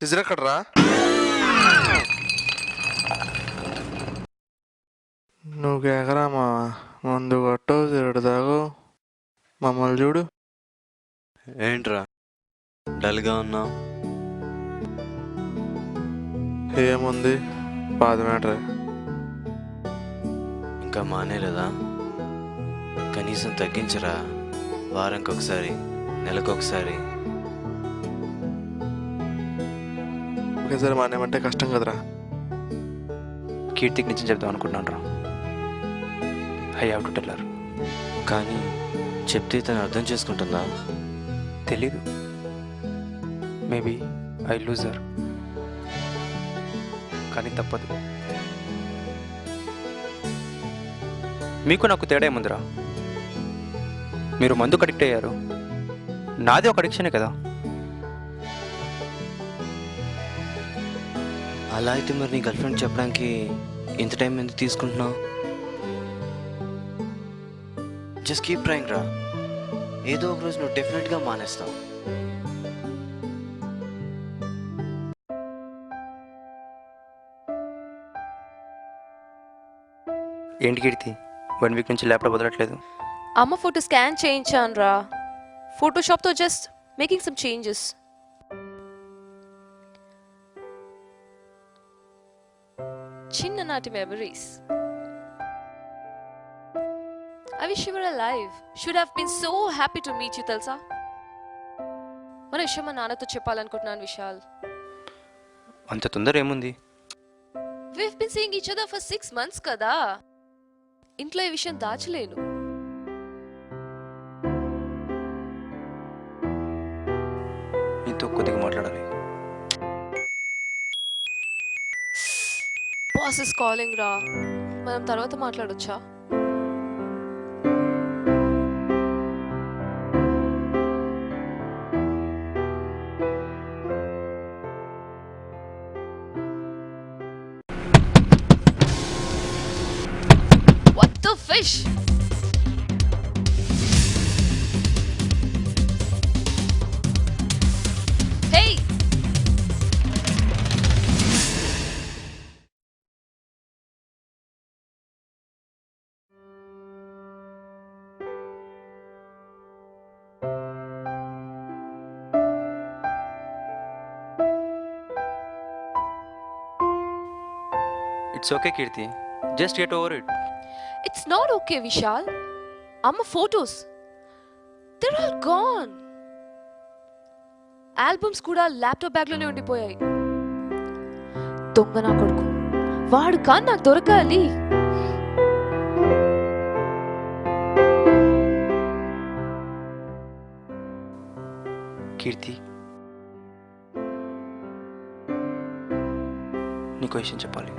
నిజరెక్కడ్రా? నువ్వు కేకరా మావా, మందు కొట్టవు, తిరుడు తాగు, మమ్మల్ని చూడు. ఏంట్రా డల్గా ఉన్నావు? ఏముంది, పాత మ్యాటరే. ఇంకా మానేలేదా? కనీసం తగ్గించరా, వారానికి ఒకసారి, నెలకొకసారి. ఒకేసారి మానేమంటే కష్టం కదరా. కీర్తికి నిజం చెప్దాం అనుకుంటున్నాను రా. I have to tell her. కానీ చెప్తే తను అర్థం చేసుకుంటుందా? తెలీదు. Maybe I lose her. కానీ తప్పదు. మీకు నాకు తేడా ఏముందిరా? మీరు మందుకు అడిక్ట్ అయ్యారు, నాది ఒక అడిక్షనే కదా. అలా అయితే మరి నీ గర్ల్ ఫ్రెండ్ చెప్పడానికి ఇంత టైం ఎందుకు తీసుకుంటున్నావు? జస్ట్ కీప్ ట్రైంగ్ రా, ఏదో ఒక రోజు నువ్వు డెఫినెట్గా మానేస్తావు. ఏంటి కీర్తి, 1 వీక్ నుంచి ల్యాప్టాప్ వదలట్లేదు? అమ్మ ఫోటో స్కాన్ చేయించాను రా, ఫోటోషాప్తో జస్ట్ మేకింగ్ సమ్ చేంజెస్. చిన్ననాటి memories. I wish you were alive. Should have been so happy to meet you, తెలుసా? మన విషయం మా నాన్నతో చెప్పాలనుకుంటున్నాను విశాల్. అంత తొందర ఏముంది? We've been seeing each other for 6 months కదా. ఇంట్లో ఈ విషయం దాచలేను. నీతో కొద్దిగా మాట్లాడాలి. బాస్ ఇస్ కాలింగ్ రా, మనం తర్వాత మాట్లాడొచ్చా? What the fish? Hey! It's okay Keerthi, just get over it. It's not okay, Vishal. Amma photos. They're all gone. Albums కూడా ల్యాప్టాప్ బ్యాగ్లోనే ఉండిపోయాయి. దొంగ నా కొడుకు, వాడు కానీ నాకు దొరకాలి. కీర్తి, నీకు విషయం చెప్పాలి.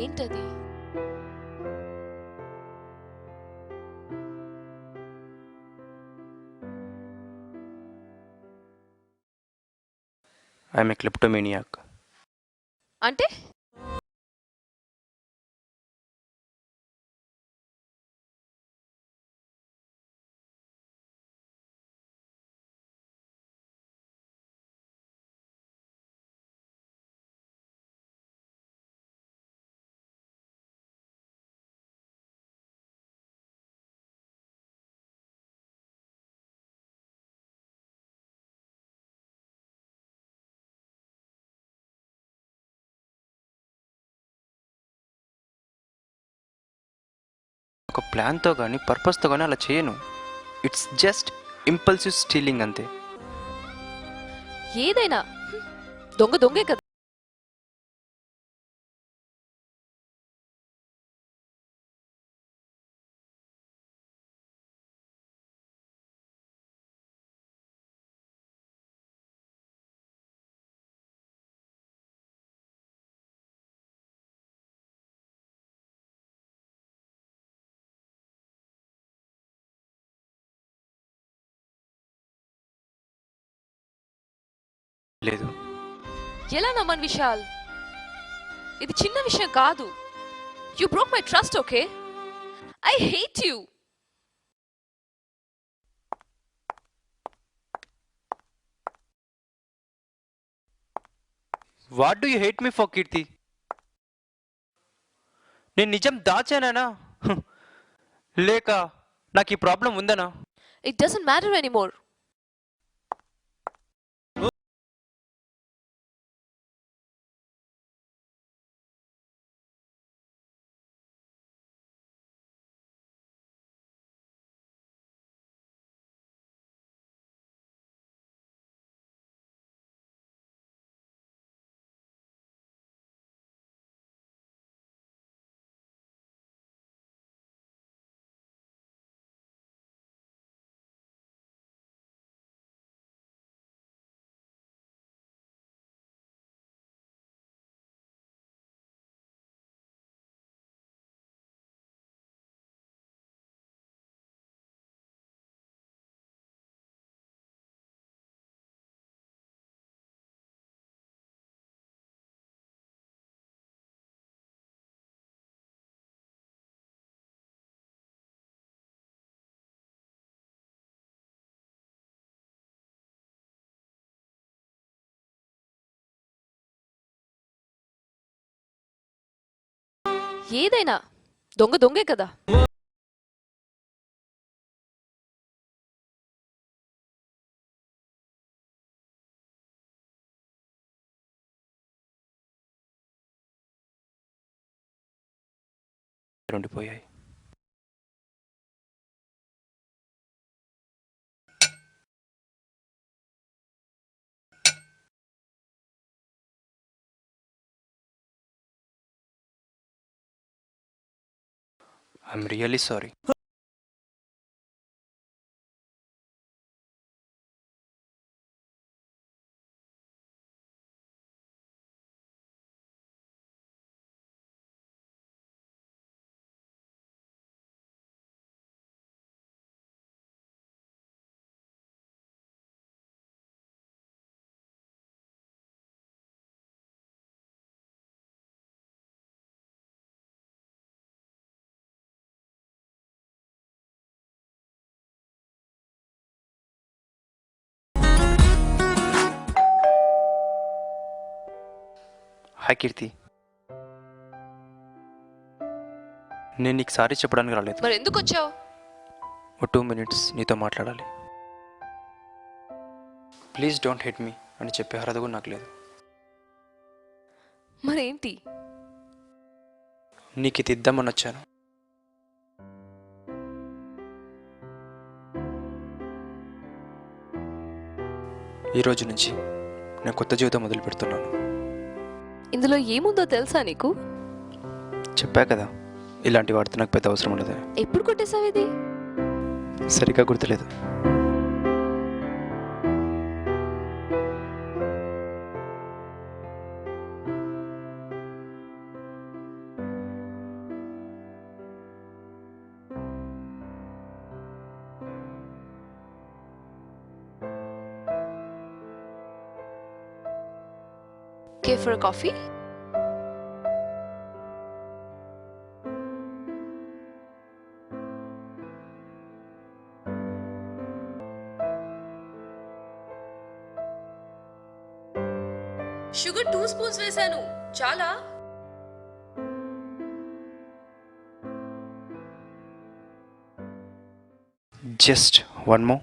ఏంటది? I'm a kleptomaniac. అంటే ఒక ప్లాన్తో కానీ పర్పస్తో కానీ అలా చేయను. ఇట్స్ జస్ట్ ఇంపల్సివ్ స్టీలింగ్ అంతే. ఏదైనా దొంగ దొంగే కదా. లేదు. ఎలా నమ్మను విశాల్, ఇది చిన్న విషయం కాదు. You broke my trust, okay? I hate you. What do you hate me for Keerthi? నేను నిజం దాచానా లేక నాకు ఈ ప్రాబ్లం ఉందనా? It doesn't matter anymore. ఏదైనా దొంగ దొంగే కదా. ఉండిపోయాయి. I'm really sorry. Hi Keerthi, నేను నీకు సారీ చెప్పడానికి రాలేదు. మరి ఎందుకు వచ్చావు? ఓ 2 minutes నీతో మాట్లాడాలి. ప్లీజ్ డోంట్ హిట్ మీ అని చెప్పే అర్హత కూడా నాకు లేదు. మరేంటి? నీకు ఇది ఇద్దామని వచ్చాను. ఈ రోజు నుంచి నేను కొత్త జీవితం మొదలు పెడుతున్నాను. ఇందులో ఏముందో తెలుసా నీకు? చెప్పా కదా, ఇలాంటి వాడితే నాకు పెద్ద అవసరం ఉండదు. ఎప్పుడు కొట్టేసావు ఇది? సరిగ్గా గుర్తులేదు. Okay for a coffee? Sugar 2 spoons వేసాను, చాలా? Just 1 more.